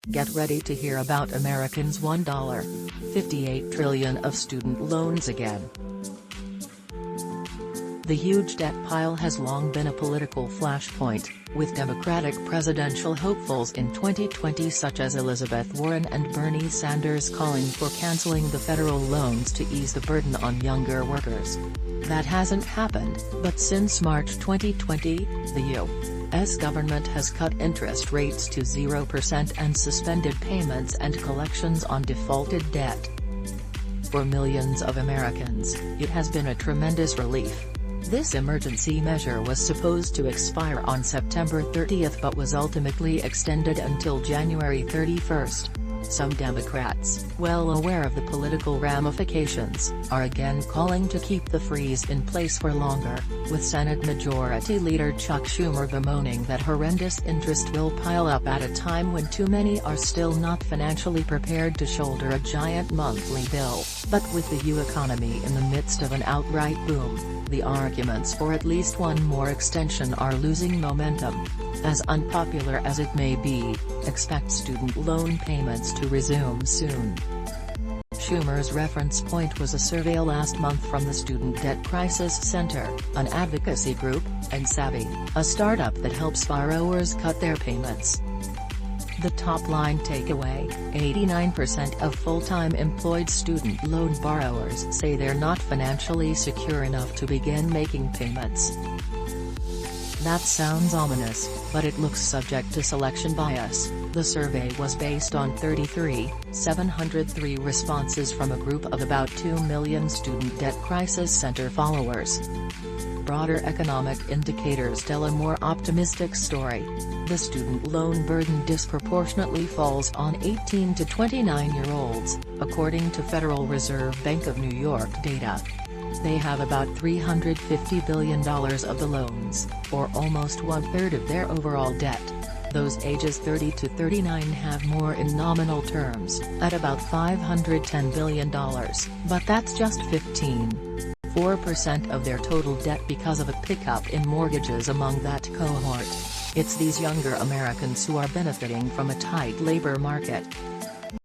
Get ready to hear about Americans' $1.58 trillion of student loans again. The huge debt pile has long been a political flashpoint, with Democratic presidential hopefuls in 2020 such as Elizabeth Warren and Bernie Sanders calling for canceling the federal loans to ease the burden on younger workers. That hasn't happened, but since March 2020, the U.S. government has cut interest rates to 0% and suspended payments and collections on defaulted debt. For millions of Americans, it has been a tremendous relief. This emergency measure was supposed to expire on September 30 but was ultimately extended until January 31. Some Democrats, well aware of the political ramifications, are again calling to keep the freeze in place for longer, with Senate Majority Leader Chuck Schumer bemoaning that horrendous interest will pile up at a time when too many are still not financially prepared to shoulder a giant monthly bill. But with the U.S. economy in the midst of an outright boom, the arguments for at least one more extension are losing momentum. As unpopular as it may be, expect student loan payments to resume soon. Schumer's reference point was a survey last month from the Student Debt Crisis Center, an advocacy group, and Savi, a startup that helps borrowers cut their payments. The top-line takeaway: 89% of full-time employed student loan borrowers say they're not financially secure enough to begin making payments. That sounds ominous, but it looks subject to selection bias. The survey was based on 703 responses from a group of about 2 million Student Debt Crisis Center followers. Broader economic indicators tell a more optimistic story. The student loan burden disproportionately falls on 18 to 29-year-olds, according to Federal Reserve Bank of New York data. They have about $350 billion of the loans, or almost one-third of their overall debt. Those ages 30 to 39 have more in nominal terms, at about $510 billion, but that's just 4% of their total debt because of a pickup in mortgages among that cohort. It's these younger Americans who are benefiting from a tight labor market.